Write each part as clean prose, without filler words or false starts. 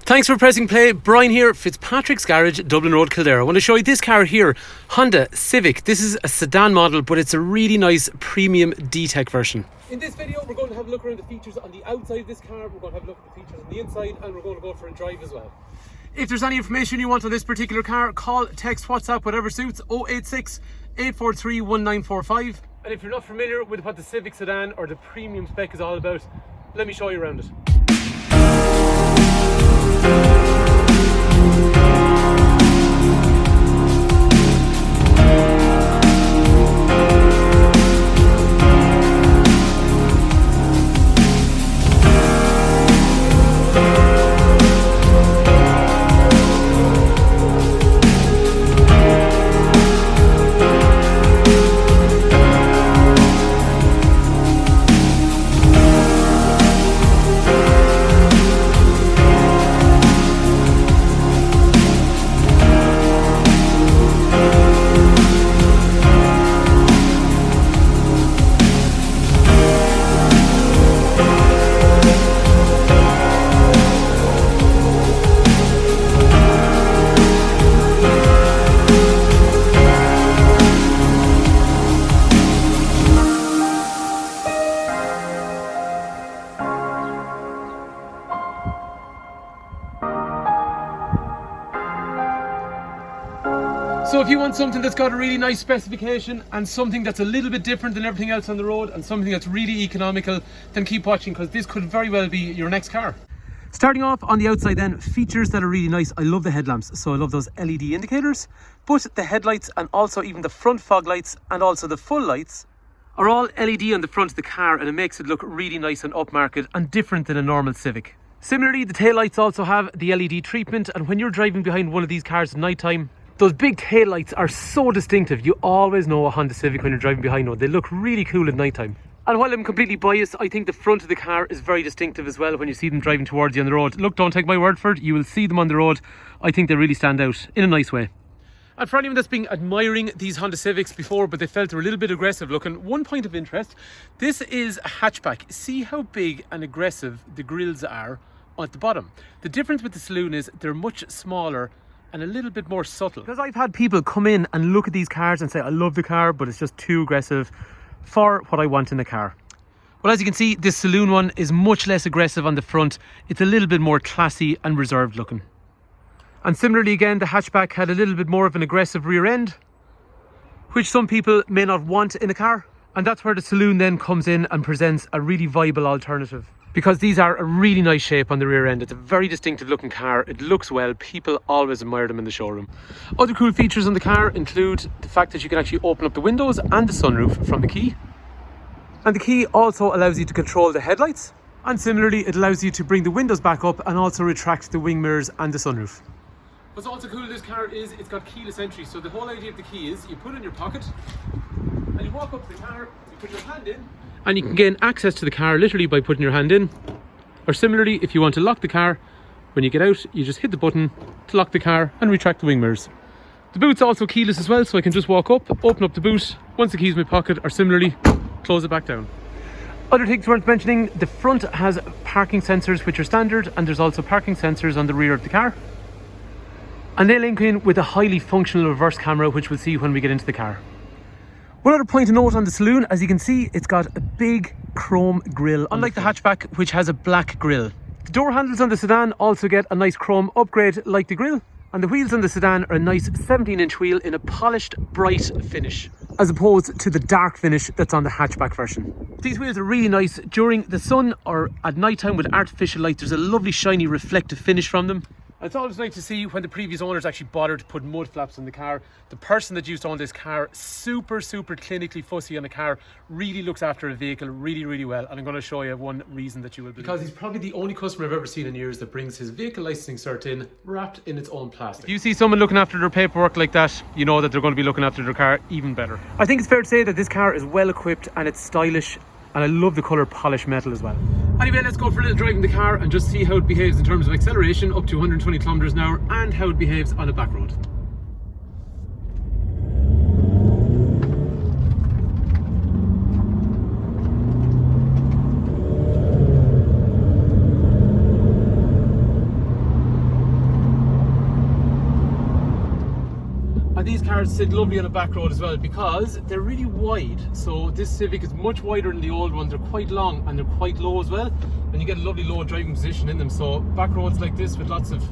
Thanks for pressing play. Brian here, Fitzpatrick's Garage, Dublin Road, Kildare. I want to show you this car here, Honda Civic. This is a sedan model, but it's a really nice premium DTEC version. In this video, we're going to have a look around the features on the outside of this car, we're going to have a look at the features on the inside, and we're going to go for a drive as well. If there's any information you want on this particular car, call, text, WhatsApp, whatever suits, 086 843 1945. And if you're not familiar with what the Civic Sedan or the premium spec is all about, let me show you around it. So if you want something that's got a really nice specification and something that's a little bit different than everything else on the road and something that's really economical, then keep watching because this could very well be your next car. Starting off on the outside then, features that are really nice. I love the headlamps, so I love those LED indicators, but the headlights and also even the front fog lights and also the full lights are all LED on the front of the car, and it makes it look really nice and upmarket and different than a normal Civic. Similarly, the taillights also have the LED treatment, and when you're driving behind one of these cars at night time, those big tail lights are so distinctive. You always know a Honda Civic when you're driving behind one. They look really cool at night time. And while I'm completely biased, I think the front of the car is very distinctive as well when you see them driving towards you on the road. Look, don't take my word for it. You will see them on the road. I think they really stand out in a nice way. And for anyone that's been admiring these Honda Civics before, but they felt they're a little bit aggressive looking, one point of interest, this is a hatchback. See how big and aggressive the grills are at the bottom. The difference with the saloon is they're much smaller and a little bit more subtle. Because I've had people come in and look at these cars and say, I love the car, but it's just too aggressive for what I want in a car. Well, as you can see, this saloon one is much less aggressive on the front. It's a little bit more classy and reserved looking. And similarly again, the hatchback had a little bit more of an aggressive rear end, which some people may not want in a car. And that's where the saloon then comes in and presents a really viable alternative, because these are a really nice shape on the rear end. It's a very distinctive looking car. It looks well. People always admire them in the showroom. Other cool features on the car include the fact that you can actually open up the windows and the sunroof from the key. And the key also allows you to control the headlights. And similarly, it allows you to bring the windows back up and also retract the wing mirrors and the sunroof. What's also cool with this car is it's got keyless entry. So the whole idea of the key is you put it in your pocket and you walk up to the car, you put your hand in, and you can gain access to the car literally by putting your hand in. Or similarly, if you want to lock the car, when you get out, you just hit the button to lock the car and retract the wing mirrors. The boot's also keyless as well, so I can just walk up, open up the boot, once the key's in my pocket, or similarly, close it back down. Other things worth mentioning, the front has parking sensors which are standard, and there's also parking sensors on the rear of the car. And they link in with a highly functional reverse camera, which we'll see when we get into the car. One other point to note on the saloon, as you can see, it's got a big chrome grille, unlike the hatchback, which has a black grille. The door handles on the sedan also get a nice chrome upgrade like the grille, and the wheels on the sedan are a nice 17-inch wheel in a polished, bright finish, as opposed to the dark finish that's on the hatchback version. These wheels are really nice during the sun or at night time with artificial light. There's a lovely shiny reflective finish from them. It's always nice to see when the previous owners actually bothered to put mud flaps on the car. The person that used to own this car, super clinically fussy on the car, really looks after a vehicle really well. And I'm going to show you one reason that you will believe. Because he's probably the only customer I've ever seen in years that brings his vehicle licensing cert in wrapped in its own plastic. If you see someone looking after their paperwork like that, you know that they're going to be looking after their car even better. I think it's fair to say that this car is well equipped and it's stylish, and I love the colour polished metal as well. Anyway, let's go for a little drive in the car and just see how it behaves in terms of acceleration up to 120 kilometers an hour and how it behaves on a back road. these cars sit lovely on a back road as well because they're really wide. So this Civic is much wider than the old one. They're quite long and they're quite low as well, and you get a lovely low driving position in them. So back roads like this with lots of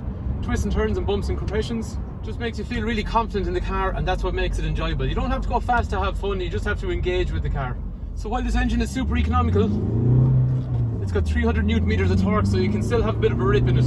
twists and turns and bumps and compressions just makes you feel really confident in the car, and that's what makes it enjoyable. You don't have to go fast to have fun, you just have to engage with the car. So while this engine is super economical, it's got 300 newton meters of torque, so you can still have a bit of a rip in it.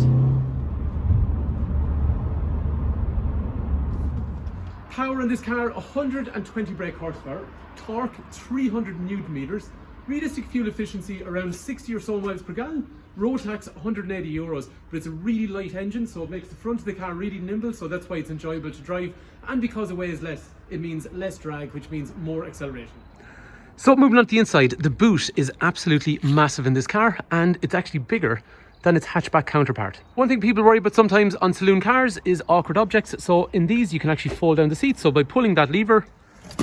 Power in this car, 120 brake horsepower, torque 300 newton meters, realistic fuel efficiency around 60 or so miles per gallon, road tax 180 euros, but it's a really light engine, so it makes the front of the car really nimble, so that's why it's enjoyable to drive, and because it weighs less, it means less drag, which means more acceleration. So moving on to the inside, the boot is absolutely massive in this car, and it's actually bigger than its hatchback counterpart. One thing people worry about sometimes on saloon cars is awkward objects. So in these you can actually fold down the seats. So by pulling that lever,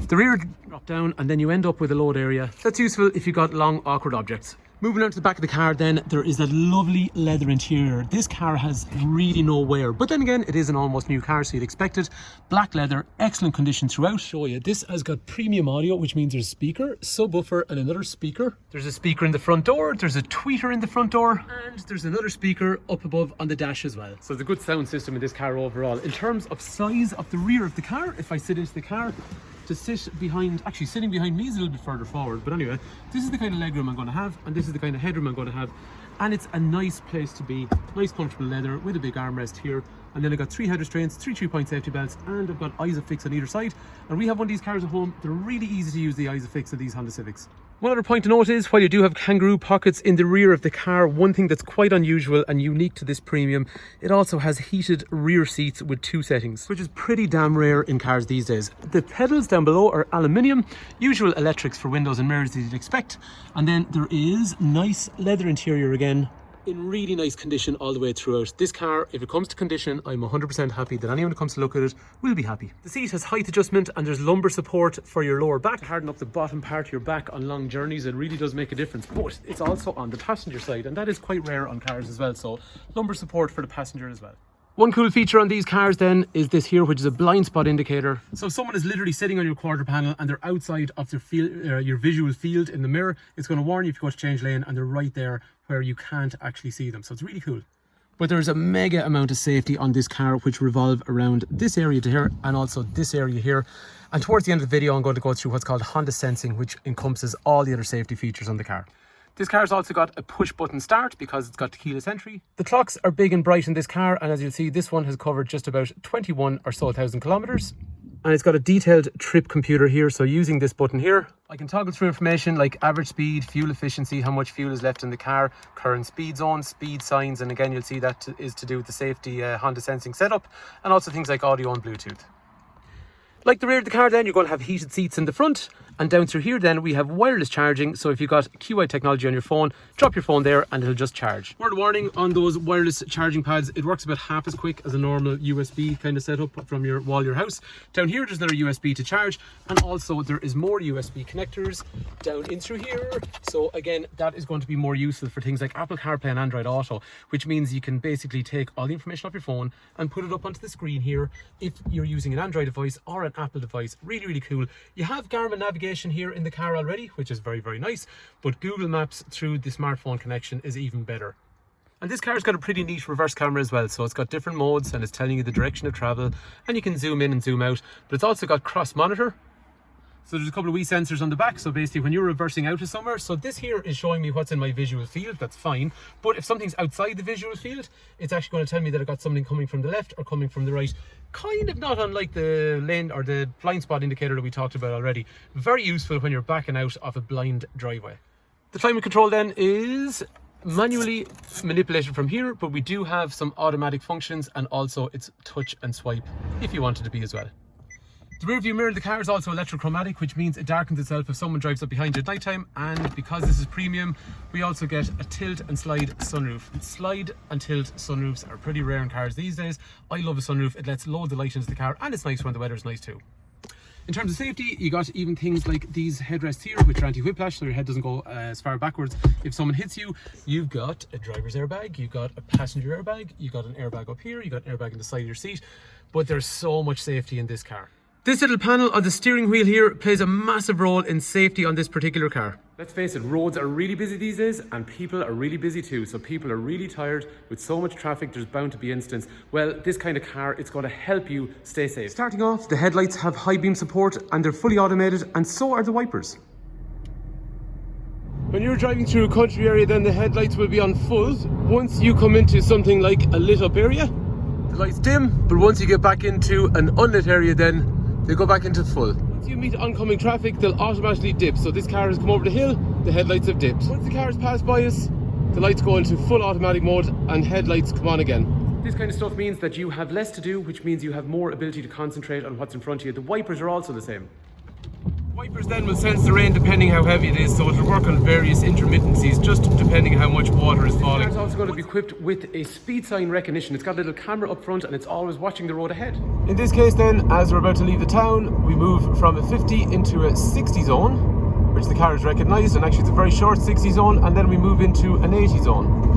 the rear drop down and then you end up with a load area. That's useful if you've got long awkward objects. Moving on to the back of the car then, there is that lovely leather interior. This car has really no wear, but then again, it is an almost new car, so you'd expect it. Black leather, excellent condition throughout. Show you, this has got premium audio, which means there's a speaker, subwoofer and another speaker. There's a speaker in the front door, there's a tweeter in the front door, and there's another speaker up above on the dash as well. So there's a good sound system in this car overall. In terms of size of the rear of the car, if I sit into the car, to sit behind, actually sitting behind me is a little bit further forward, but anyway, this is the kind of legroom I'm going to have, and this is the kind of headroom I'm going to have, and it's a nice place to be. Nice comfortable leather with a big armrest here, and then I've got 3 head restraints, 3 3-point safety belts, and I've got ISOFIX on either side. And we have one of these cars at home. They're really easy to use, the ISOFIX of these Honda Civics. One other point to note is, while you do have kangaroo pockets in the rear of the car, one thing that's quite unusual and unique to this premium, it also has heated rear seats with 2 settings, which is pretty damn rare in cars these days. The pedals down below are aluminium, usual electrics for windows and mirrors that you'd expect, and then there is nice leather interior again, in really nice condition all the way throughout. This car, if it comes to condition, I'm 100% happy that anyone who comes to look at it will be happy. The seat has height adjustment and there's lumbar support for your lower back. To harden up the bottom part of your back on long journeys, it really does make a difference, but it's also on the passenger side, and that is quite rare on cars as well, so lumbar support for the passenger as well. One cool feature on these cars then is this here, which is a blind spot indicator. So if someone is literally sitting on your quarter panel and they're outside of their your visual field in the mirror, it's going to warn you if you go to change lane, and they're right there where you can't actually see them. So it's really cool. But there's a mega amount of safety on this car, which revolve around this area to here and also this area here. And towards the end of the video, I'm going to go through what's called Honda Sensing, which encompasses all the other safety features on the car. This car's also got a push button start because it's got keyless entry. The clocks are big and bright in this car, and as you'll see, this one has covered just about 21 or so thousand kilometers. And it's got a detailed trip computer here, so using this button here, I can toggle through information like average speed, fuel efficiency, how much fuel is left in the car, current speed zones, speed signs, and again, you'll see that is to do with the safety Honda Sensing setup, and also things like audio and Bluetooth. Like the rear of the car then, you're going to have heated seats in the front, and down through here then we have wireless charging. So if you've got QI technology on your phone, drop your phone there and it'll just charge. Word of warning on those wireless charging pads, it works about half as quick as a normal USB kind of setup from your wall of your house. Down here there's another USB to charge, and also there is more USB connectors down in through here. So again, that is going to be more useful for things like Apple CarPlay and Android Auto, which means you can basically take all the information off your phone and put it up onto the screen here if you're using an Android device or an Apple device. Really, really cool. You have Garmin navigation here in the car already, which is very, very nice, but Google Maps through the smartphone connection is even better. And this car's got a pretty neat reverse camera as well, so it's got different modes and it's telling you the direction of travel, and you can zoom in and zoom out, but it's also got cross monitor. So there's a couple of wee sensors on the back, so basically when you're reversing out of somewhere, so this here is showing me what's in my visual field, that's fine, but if something's outside the visual field, it's actually going to tell me that I've got something coming from the left or coming from the right, kind of not unlike the lane or the blind spot indicator that we talked about already. Very useful when you're backing out of a blind driveway. The climate control then is manually manipulated from here, but we do have some automatic functions, and also it's touch and swipe if you wanted to be as well. The rear view mirror of the car is also electrochromatic, which means it darkens itself if someone drives up behind you at night time, and because this is premium, we also get a tilt and slide sunroof. Slide and tilt sunroofs are pretty rare in cars these days. I love a sunroof, it lets loads of light into the car, and it's nice when the weather's nice too. In terms of safety, you got even things like these headrests here, which are anti-whiplash, so your head doesn't go as far backwards if someone hits you. You've got a driver's airbag, you've got a passenger airbag, you've got an airbag up here, you've got an airbag in the side of your seat, but there's so much safety in this car. This little panel on the steering wheel here plays a massive role in safety on this particular car. Let's face it, roads are really busy these days and people are really busy too. So people are really tired with so much traffic, there's bound to be incidents. Well, this kind of car, it's going to help you stay safe. Starting off, the headlights have high beam support and they're fully automated, and so are the wipers. When you're driving through a country area, then the headlights will be on full. Once you come into something like a lit up area, the lights dim, but once you get back into an unlit area, then they go back into full. Once you meet oncoming traffic, they'll automatically dip. So this car has come over the hill, the headlights have dipped. Once the car has passed by us, the lights go into full automatic mode and headlights come on again. This kind of stuff means that you have less to do, which means you have more ability to concentrate on what's in front of you. The wipers are also the same. Wipers then will sense the rain depending how heavy it is, so it'll work on various intermittencies just depending on how much water is falling. It's also going to be equipped with a speed sign recognition. It's got a little camera up front and it's always watching the road ahead. In this case then, as we're about to leave the town, we move from a 50 into a 60 zone, which the car is recognised, and actually it's a very short 60 zone, and then we move into an 80 zone.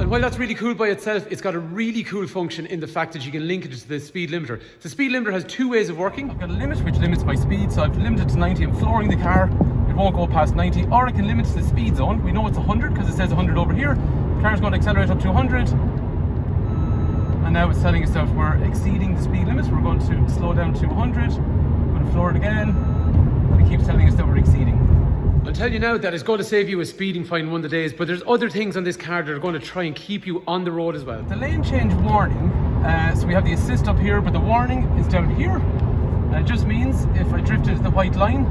And while that's really cool by itself, it's got a really cool function in the fact that you can link it to the speed limiter. The speed limiter has two ways of working. I've got a limit which limits my speed, so I've limited to 90, I'm flooring the car, it won't go past 90, or I can limit to the speed zone. We know it's 100 because it says 100 over here. The car's going to accelerate up to 100. And now it's telling us that we're exceeding the speed limit. We're going to slow down to 100, I'm going to floor it again, and it keeps telling us that we're exceeding. I'll tell you now that it's going to save you a speeding fine one of the days, but there's other things on this car that are going to try and keep you on the road as well. The lane change warning, so we have the assist up here, but the warning is down here. And it just means if I drift into the white line,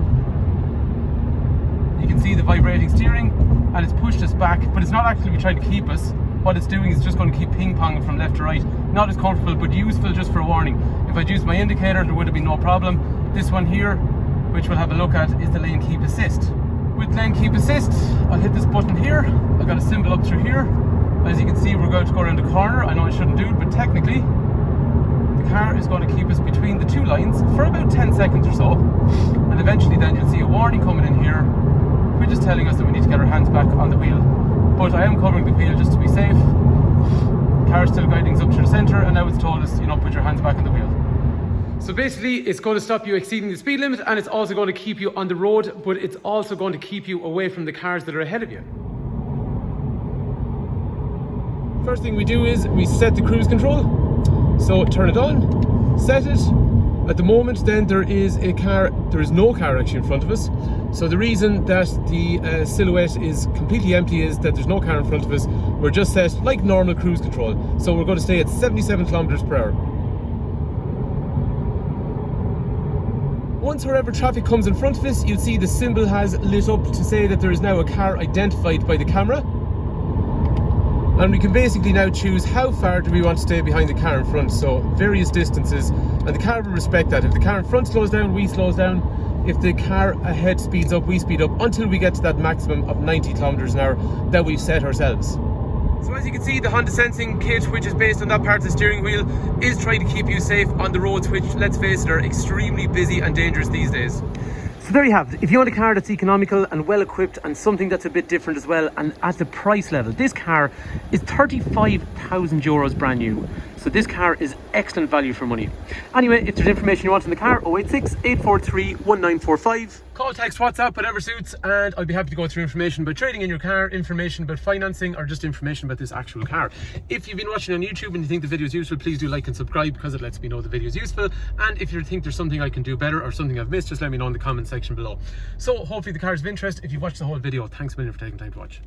you can see the vibrating steering and it's pushed us back, but it's not actually trying to keep us. What it's doing is just going to keep ping-ponging from left to right. Not as comfortable, but useful just for a warning. If I'd used my indicator, there would have been no problem. This one here, which we'll have a look at, is the lane keep assist. With lane keep assist, I'll hit this button here. I've got a symbol up through here. As you can see, we're going to go around the corner. I know I shouldn't do it, but technically, the car is going to keep us between the two lines for about 10 seconds or so. And eventually then you'll see a warning coming in here, which is telling us that we need to get our hands back on the wheel. But I am covering the wheel just to be safe. The car's still guiding us up to the centre, and now it's told us, put your hands back on the wheel. So basically, it's going to stop you exceeding the speed limit, and it's also going to keep you on the road, but it's also going to keep you away from the cars that are ahead of you. First thing we do is we set the cruise control. So turn it on, set it. At the moment then there is no car actually in front of us. So the reason that the silhouette is completely empty is that there's no car in front of us. We're just set like normal cruise control. So we're going to stay at 77 kilometers per hour. Once wherever traffic comes in front of us, you'll see the symbol has lit up to say that there is now a car identified by the camera. And we can basically now choose how far do we want to stay behind the car in front, so various distances, and the car will respect that. If the car in front slows down, we slows down. If the car ahead speeds up, we speed up until we get to that maximum of 90 kilometers an hour that we've set ourselves. So as you can see, the Honda Sensing kit, which is based on that part of the steering wheel, is trying to keep you safe on the roads, which, let's face it, are extremely busy and dangerous these days. So there you have it. If you want a car that's economical and well equipped and something that's a bit different as well, and at the price level, this car is 35,000 euros brand new. So this car is excellent value for money. Anyway, if there's information you want on the car, 086 843 1945. Call, text, WhatsApp, whatever suits, and I'll be happy to go through information about trading in your car, information about financing, or just information about this actual car. If you've been watching on YouTube and you think the video is useful, please do like and subscribe because it lets me know the video is useful. And if you think there's something I can do better or something I've missed, just let me know in the comment section below. So hopefully the car is of interest. If you've watched the whole video, thanks a million for taking time to watch.